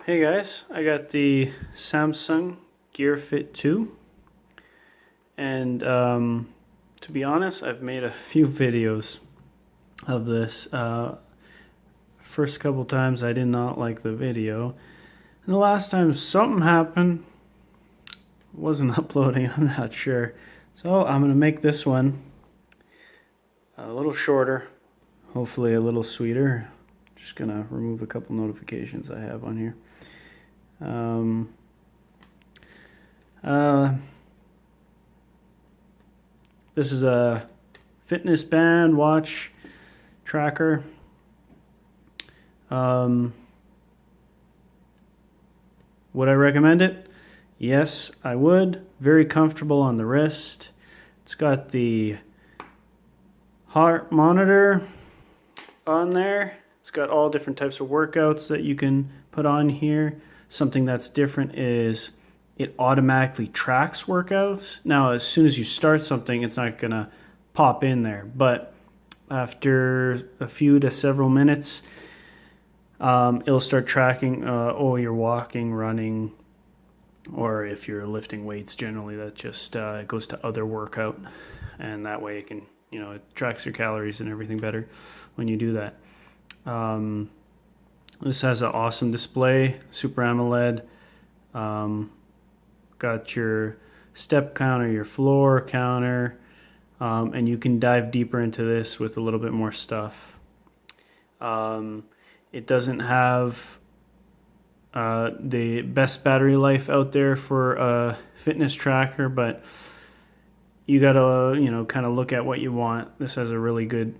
Hey guys, I got the Samsung Gear Fit 2, and to be honest, I've made a few videos of this. First couple times I did not like the video, and the last time something happened, wasn't uploading, I'm not sure. So I'm gonna make this one a little shorter, hopefully a little sweeter. Just gonna remove a couple notifications I have on here. This is a fitness band watch tracker. Would I recommend it? Yes, I would. Very comfortable on the wrist. It's got the heart monitor on there. It's got all different types of workouts that you can put on here. Something that's different is it automatically tracks workouts. Now, as soon as you start something, it's not gonna pop in there, but after a few to several minutes, it'll start tracking, you're walking, running, or if you're lifting weights, generally that just goes to other workout, and that way it can, it tracks your calories and everything better when you do that. This has an awesome display, Super AMOLED. Got your step counter, your floor counter, and you can dive deeper into this with a little bit more stuff. It doesn't have the best battery life out there for a fitness tracker, but you gotta, kind of look at what you want. This has a really good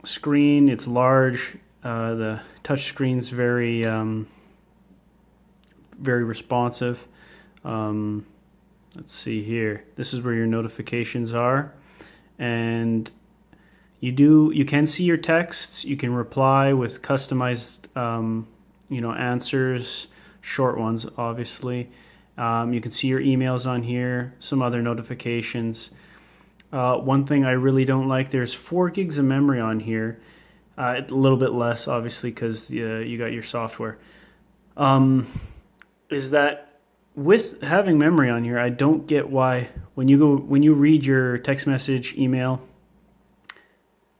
screen. It's large. The touch screen's very responsive. Let's see here. This is where your notifications are, and you can see your texts. You can reply with customized answers, short ones obviously. You can see your emails on here, some other notifications. One thing I really don't like, there's 4 gigs of memory on here. A little bit less, obviously, because you got your software. Is that with having memory on here, I don't get why when you read your text message, email,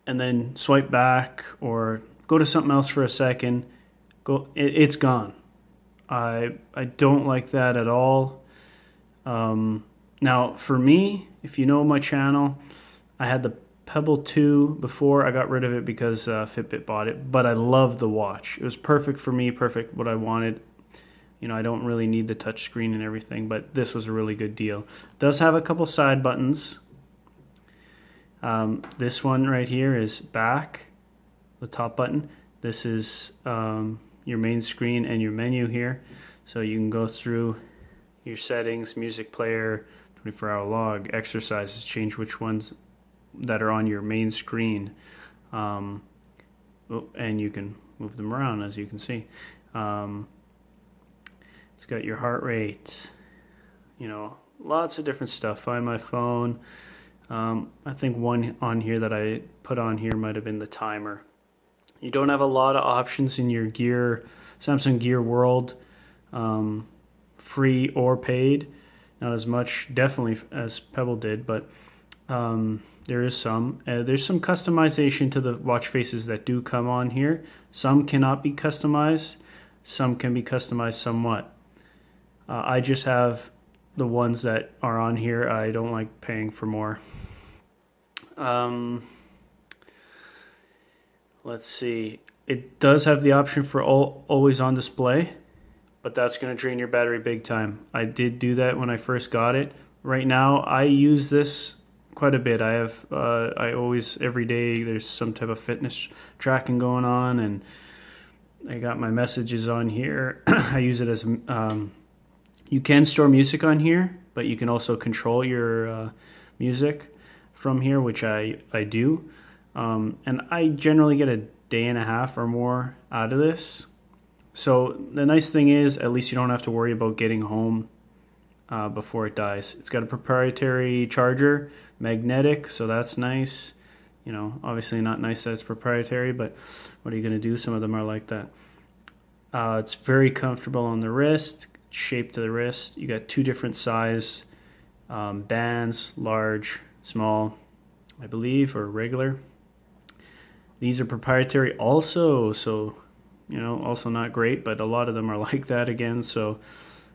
and then swipe back or go to something else for a second, it's gone. I don't like that at all. Now, for me, if you know my channel, I had the Pebble 2 before. I got rid of it because Fitbit bought it, but I love the watch. It was perfect for me, perfect what I wanted. I don't really need the touch screen and everything, but this was a really good deal. It does have a couple side buttons. This one right here is back, the top button. This is your main screen and your menu here. So you can go through your settings, music player, 24-hour log, exercises, change which ones that are on your main screen. And you can move them around, as you can see. It's got your heart rate, lots of different stuff. Find my phone. I think one on here that I put on here might have been the timer. You don't have a lot of options in your Samsung Gear World, free or paid. Not as much, definitely, as Pebble did, but there is some. There's some customization to the watch faces that do come on here. Some cannot be customized. Some can be customized somewhat. I just have the ones that are on here. I don't like paying for more. Let's see. It does have the option for always on display, but that's going to drain your battery big time. I did do that when I first got it. Right now, I use this quite a bit. I always, every day, there's some type of fitness tracking going on, and I got my messages on here. I use it as, you can store music on here, but you can also control your music from here, which I do. And I generally get a day and a half or more out of this. So the nice thing is, at least you don't have to worry about getting home before it dies. It's got a proprietary charger, magnetic, so that's nice. Obviously not nice that it's proprietary, but what are you going to do? Some of them are like that. It's very comfortable on the wrist, shaped to the wrist. You got two different size bands, large, small, I believe, or regular. These are proprietary also, so also not great, but a lot of them are like that again. So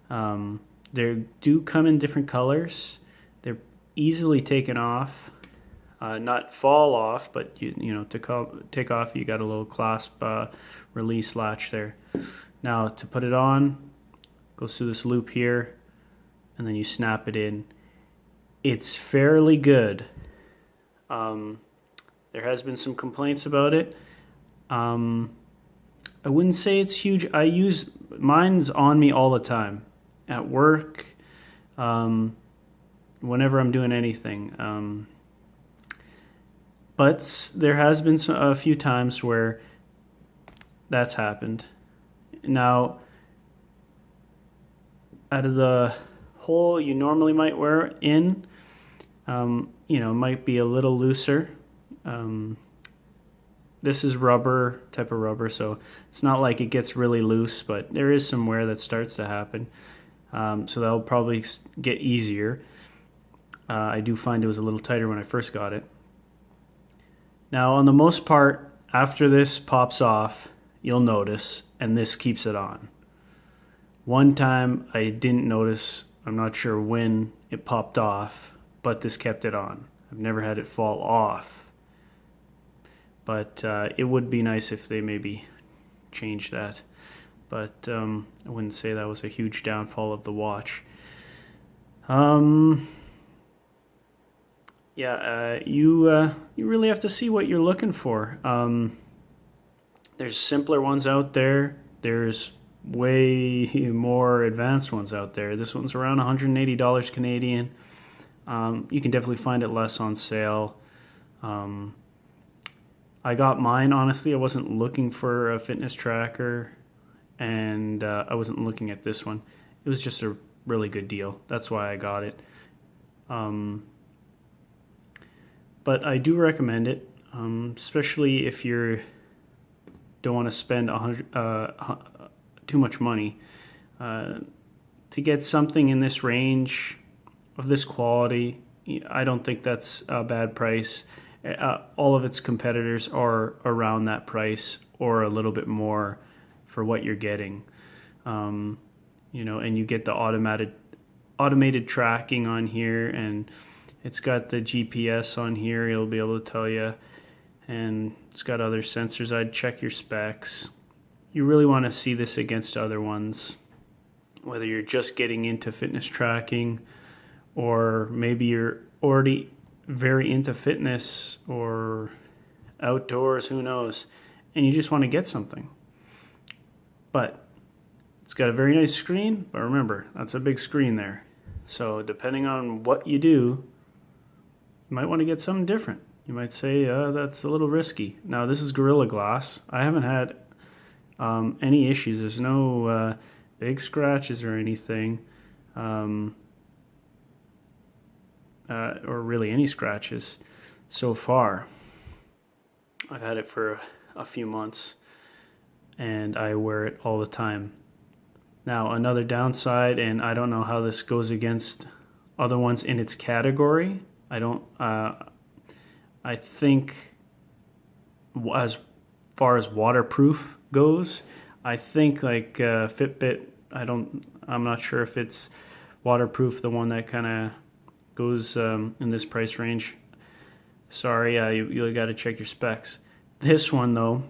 they do come in different colors. They're easily taken off, not fall off, but to take off, you got a little clasp release latch there. Now to put it on, goes through this loop here, and then you snap it in. It's fairly good. There has been some complaints about it. I wouldn't say it's huge. Mine's on me all the time, at work, whenever I'm doing anything. But there has been a few times where that's happened. Now, out of the hole you normally might wear in, might be a little looser. This is type of rubber, so it's not like it gets really loose, but there is some wear that starts to happen. So that'll probably get easier. I do find it was a little tighter when I first got it. Now, on the most part, after this pops off, you'll notice, and this keeps it on. One time I didn't notice, I'm not sure when it popped off, but this kept it on. I've never had it fall off. But it would be nice if they maybe change that. But I wouldn't say that was a huge downfall of the watch. You really have to see what you're looking for. There's simpler ones out there. There's way more advanced ones out there. This one's around $180 Canadian. You can definitely find it less on sale. I got mine, honestly. I wasn't looking for a fitness tracker, and I wasn't looking at this one. It was just a really good deal. That's why I got it. But I do recommend it, especially if you don't want to spend too much money. To get something in this range of this quality, I don't think that's a bad price. All of its competitors are around that price or a little bit more for what you're getting. And you get the automated tracking on here, and it's got the GPS on here. It'll be able to tell you, and it's got other sensors. I'd check your specs. You really want to see this against other ones, whether you're just getting into fitness tracking, or maybe you're already very into fitness or outdoors, who knows, and you just want to get something. But it's got a very nice screen, but remember, that's a big screen there. So depending on what you do, you might want to get something different. You might say, that's a little risky. Now, this is Gorilla Glass. I haven't had any issues. There's no big scratches or anything. Or really any scratches so far. I've had it for a few months, and I wear it all the time. Now, another downside, and I don't know how this goes against other ones in its category. I think as far as waterproof goes, I think like Fitbit, I'm not sure if it's waterproof, the one that kind of goes in this price range. Sorry, you got to check your specs. This one, though,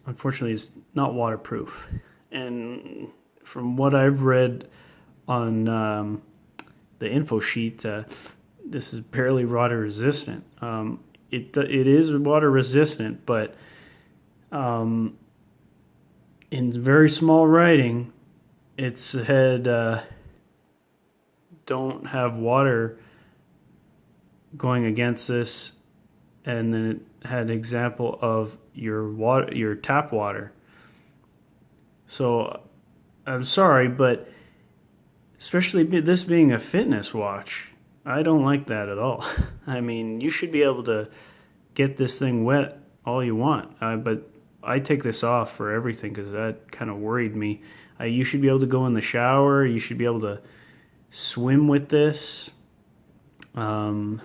unfortunately, is not waterproof. And from what I've read on the info sheet, this is barely water resistant. It is water resistant, but in very small writing, it said don't have water going against this, and then it had an example of your tap water. So I'm sorry, but especially this being a fitness watch, I don't like that at all. I mean, you should be able to get this thing wet all you want, but I take this off for everything because that kind of worried me. You should be able to go in the shower. You should be able to swim with this. You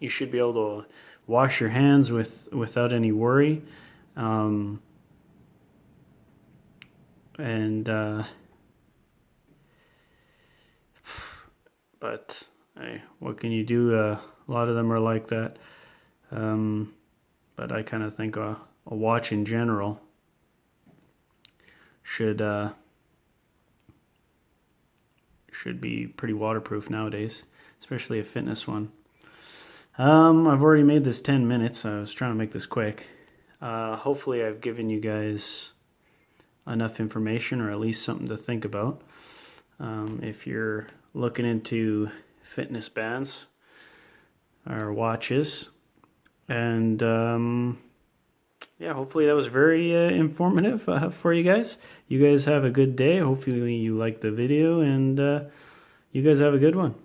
should be able to wash your hands without any worry. But hey, what can you do? A lot of them are like that. But I kind of think a watch in general should be pretty waterproof nowadays, especially a fitness one. I've already made this 10 minutes. I was trying to make this quick. Hopefully I've given you guys enough information, or at least something to think about. If you're looking into fitness bands or watches. And yeah, hopefully that was very informative for you guys. You guys have a good day. Hopefully you liked the video, and you guys have a good one.